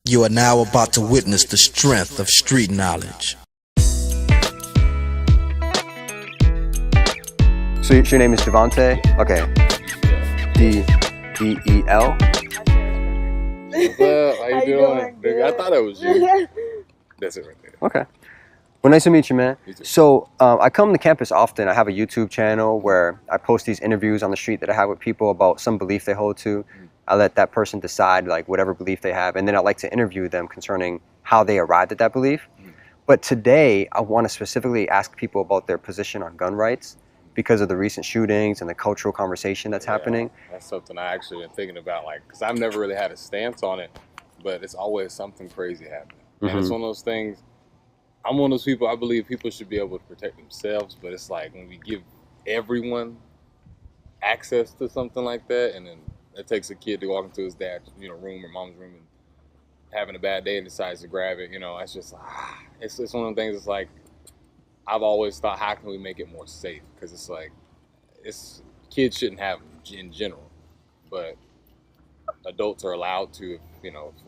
You are now about to witness the strength of street knowledge. So your name is Delvonte? Okay. D-E-E-L? What's up? How you doing? Nigga, I thought that was you. That's it right there. Okay. Well, nice to meet you, man. You too. So I come to campus often. I have a YouTube channel where I post these interviews on the street that I have with people about some belief they hold to. I let that person decide like whatever belief they have, and then I like to interview them concerning how they arrived at that belief. But today, I want to specifically ask people about their position on gun rights because of the recent shootings and the cultural conversation that's happening. That's something I actually been thinking about, like, because I've never really had a stance on it, but it's always something crazy happening. And it's one of those things, I'm one of those people, I believe people should be able to protect themselves, but it's like when we give everyone access to something like that, and then it takes a kid to walk into his dad's, room or mom's room and having a bad day and decides to grab it, it's just, it's one of the things. It's like, I've always thought, how can we make it more safe? Because it's like, kids shouldn't have them in general, but adults are allowed to,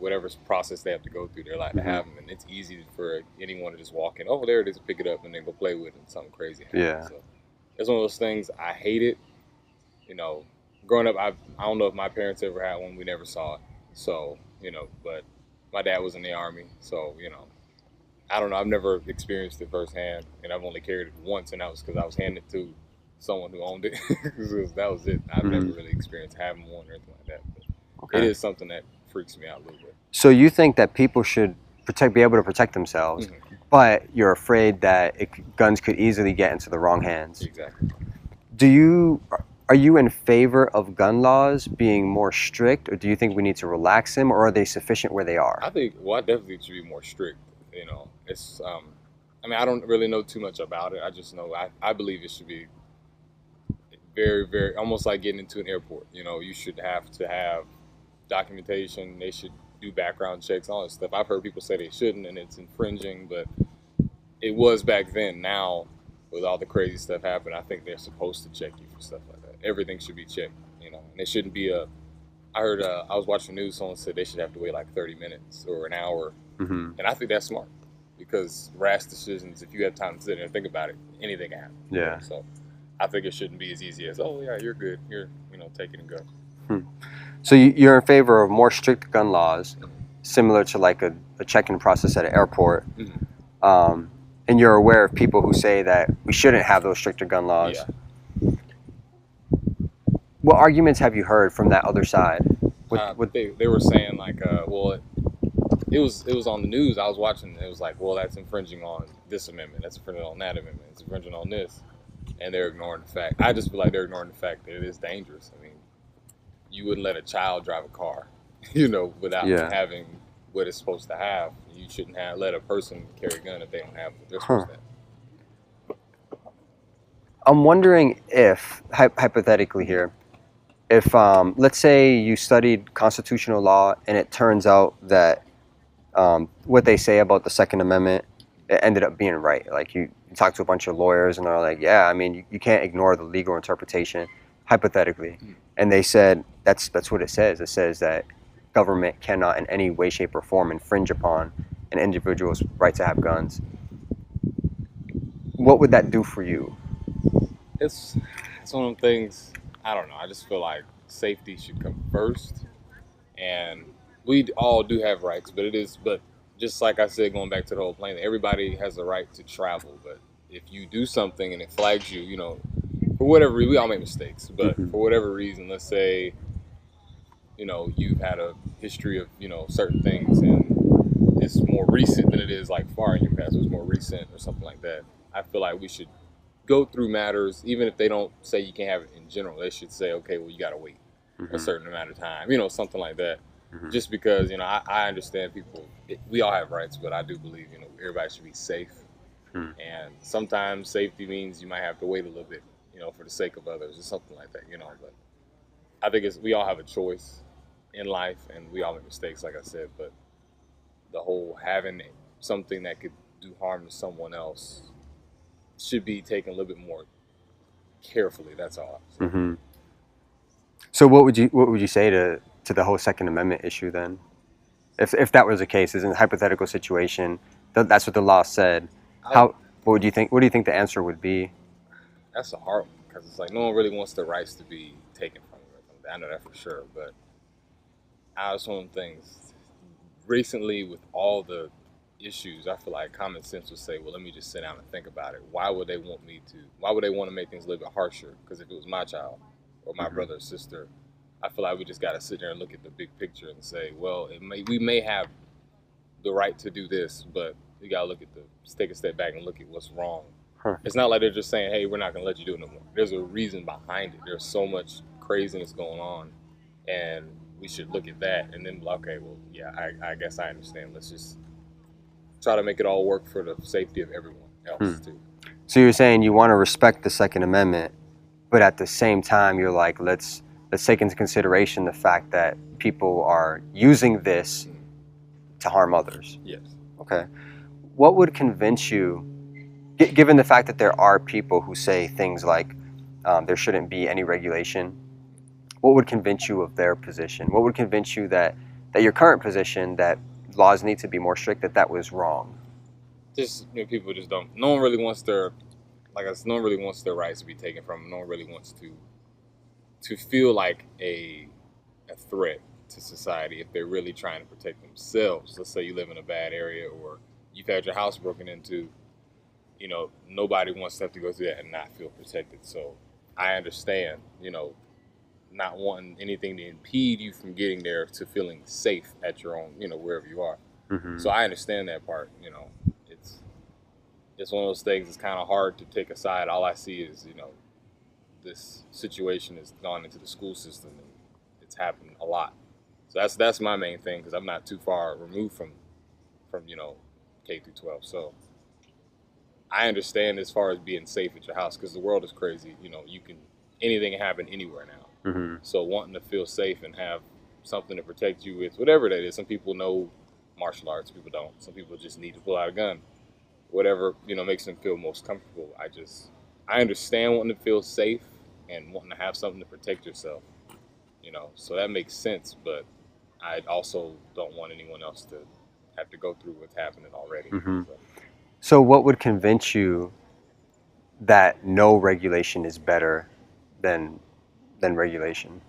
whatever process they have to go through, they're allowed to have them, and it's easy for anyone to just walk in, oh, there it is, pick it up, and then go play with it, and something crazy happens. Yeah. So it's one of those things. I hate it. Growing up, I don't know if my parents ever had one. We never saw it. So, but my dad was in the Army. So, I don't know. I've never experienced it firsthand. And I've only carried it once. And that was because I was handed to someone who owned it. That was it. I've never really experienced having one or anything like that. But it is something that freaks me out a little bit. So you think that people should be able to protect themselves, but you're afraid that guns could easily get into the wrong hands. Exactly. Are you in favor of gun laws being more strict, or do you think we need to relax them, or are they sufficient where they are? I definitely should be more strict. It's, I don't really know too much about it. I just know I believe it should be very, very, almost like getting into an airport. You should have to have documentation. They should do background checks, all that stuff. I've heard people say they shouldn't, and it's infringing, but it was back then. Now, with all the crazy stuff happening, I think they're supposed to check you for stuff like that. Everything should be checked, and it shouldn't be I heard, I was watching the news, someone said they should have to wait like 30 minutes or an hour. And I think that's smart, because rash decisions, if you have time to sit there and think about it, anything can happen. Yeah. So I think it shouldn't be as easy as, oh yeah, you're good, here, take it and go. So you're in favor of more strict gun laws, similar to like a check-in process at an airport. And you're aware of people who say that we shouldn't have those stricter gun laws. Yeah. What arguments have you heard from that other side? They were saying like, well, it was on the news. I was watching. It was like, well, that's infringing on this amendment. That's infringing on that amendment. It's infringing on this, and they're ignoring the fact. I just feel like they're ignoring the fact that it is dangerous. I mean, you wouldn't let a child drive a car, without having what it's supposed to have. You shouldn't let a person carry a gun if they don't have what they're supposed to have. I'm wondering if, hypothetically here, if let's say you studied constitutional law and it turns out that what they say about the Second Amendment, it ended up being right. Like you talk to a bunch of lawyers and they're like, yeah, I mean, you can't ignore the legal interpretation, hypothetically. And they said, that's what it says. It says that government cannot in any way, shape, or form infringe upon an individual's right to have guns. What would that do for you? It's one of them things, I don't know. I just feel like safety should come first. And we all do have rights, but just like I said, going back to the whole plane, everybody has a right to travel. But if you do something and it flags you, for whatever reason, we all make mistakes, but for whatever reason, let's say, you've had a history of, certain things, and it's more recent than it is like far in your past. It was more recent or something like that. I feel like we should go through matters, even if they don't say you can't have it in general. They should say, okay, well, you got to wait a certain amount of time, something like that. Just because, I understand people, we all have rights, but I do believe, everybody should be safe. And sometimes safety means you might have to wait a little bit, for the sake of others or something like that, but I think we all have a choice in life, and we all make mistakes, like I said, but the whole having something that could do harm to someone else should be taken a little bit more carefully. That's all. So what would you say to the whole Second Amendment issue then? If that was the case, is in a hypothetical situation, that's what the law said. What would you think? What do you think the answer would be? That's a hard one because it's like no one really wants their rights to be taken from you. I know that for sure, but that's one of the things. Recently, with all the issues, I feel like common sense would say, well, let me just sit down and think about it. Why would they want me to? Why would they want to make things a little bit harsher? Because if it was my child or my brother or sister, I feel like we just got to sit there and look at the big picture and say, well, we may have the right to do this, but we got to take a step back and look at what's wrong. It's not like they're just saying, hey, we're not going to let you do it no more. There's a reason behind it. There's so much craziness going on, and we should look at that and then be like, okay, well, yeah, I guess I understand. Let's just try to make it all work for the safety of everyone else, too. So you're saying you want to respect the Second Amendment, but at the same time, you're like, let's take into consideration the fact that people are using this to harm others. Yes. Okay. What would convince you, given the fact that there are people who say things like there shouldn't be any regulation, what would convince you of their position? What would convince you that your current position, that laws need to be more strict, that was wrong? Just people just don't. No one really wants their, like I said, no one really wants their rights to be taken from them. No one really wants to feel like a threat to society if they're really trying to protect themselves. Let's say you live in a bad area or you've had your house broken into. Nobody wants to have to go through that and not feel protected. So I understand, not wanting anything to impede you from getting there to feeling safe at your own, wherever you are. So I understand that part. It's one of those things. It's kind of hard to take aside. All I see is, this situation has gone into the school system and it's happened a lot. So that's my main thing because I'm not too far removed from K through 12. So I understand as far as being safe at your house because the world is crazy. Anything can happen anywhere now. So wanting to feel safe and have something to protect you with, whatever that is. Some people know martial arts, people don't. Some people just need to pull out a gun. Whatever, makes them feel most comfortable. I understand wanting to feel safe and wanting to have something to protect yourself. So that makes sense, but I also don't want anyone else to have to go through what's happening already. So what would convince you that no regulation is better than regulation?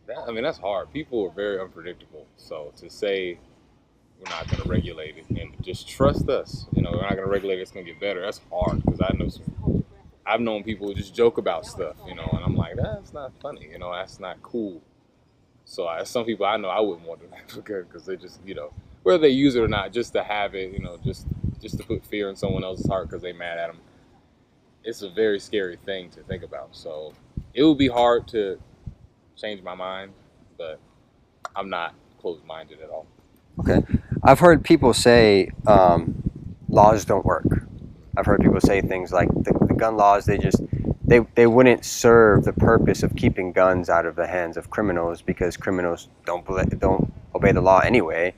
That's hard. People are very unpredictable. So to say we're not going to regulate it and just trust us, we're not going to regulate it, it's going to get better, that's hard because I've known people who just joke about stuff, and I'm like, that's not funny, that's not cool. So some people I know I wouldn't want to because they just, whether they use it or not, just to have it, just to put fear in someone else's heart because they mad at them. It's a very scary thing to think about. So it would be hard to change my mind, but I'm not closed-minded at all. Okay. I've heard people say laws don't work. I've heard people say things like the gun laws, they wouldn't serve the purpose of keeping guns out of the hands of criminals because criminals don't obey the law anyway.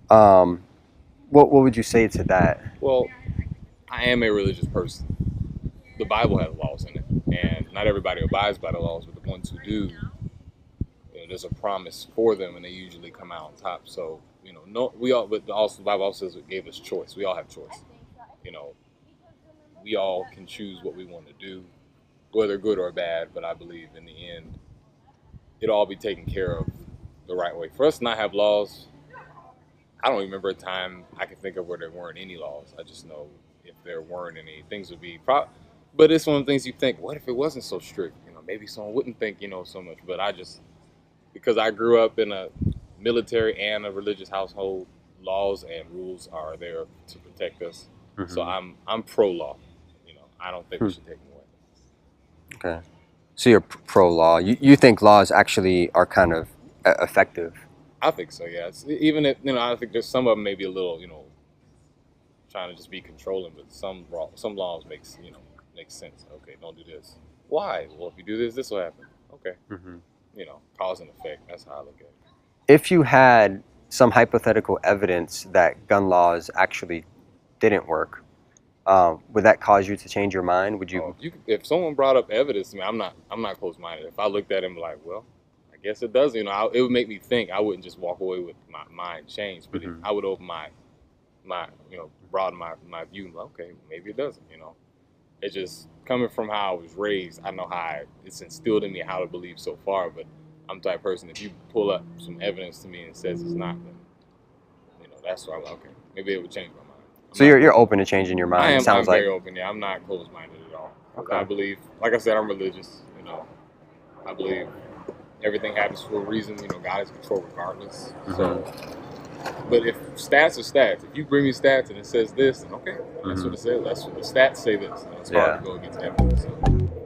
What would you say to that? Well, I am a religious person. The Bible has laws in it, and not everybody abides by the laws, but the ones who do, there's a promise for them, and they usually come out on top. So, but also the Bible also says it gave us choice. We all have choice. We all can choose what we want to do, whether good or bad. But I believe in the end, it'll all be taken care of the right way. For us to not have laws, I don't remember a time I can think of where there weren't any laws. I just know if there weren't any, things would be. But it's one of the things you think, what if it wasn't so strict? Maybe someone wouldn't think, so much. But because I grew up in a military and a religious household, laws and rules are there to protect us. So I'm pro-law. I don't think we should take them away. Okay. So you're pro-law. You think laws actually are kind of effective? I think so, yeah. Even if, I think there's some of them maybe a little, trying to just be controlling, but some laws make sense. Okay, don't do this. Why? Well, if you do this, this will happen. Okay. Cause and effect. That's how I look at it. If you had some hypothetical evidence that gun laws actually didn't work, would that cause you to change your mind? Would you? If someone brought up evidence to me, I'm not closed-minded. If I looked at it and be like, well, I guess it does. You know, it would make me think. I wouldn't just walk away with my mind changed, but I would open my broaden my view. Okay, maybe it doesn't. You know, it's just coming from how I was raised. I know how it's instilled in me how to believe so far, but I'm the type of person, if you pull up some evidence to me and says it's not, then that's why I'm like, okay, maybe it would change my mind. So you're open to changing your mind. I'm very open. Yeah, I'm not closed-minded at all. Okay. I believe, like I said, I'm religious. I believe everything happens for a reason. God is in control regardless. So, but if stats are stats, if you bring me stats and it says this, then okay, that's what it says. That's what the stats say. This. It's hard to go against evidence. So.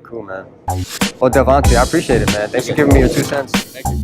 Cool, man. Well, Delvonte, I appreciate it, man. Thanks for giving me your 2 cents. Thank you.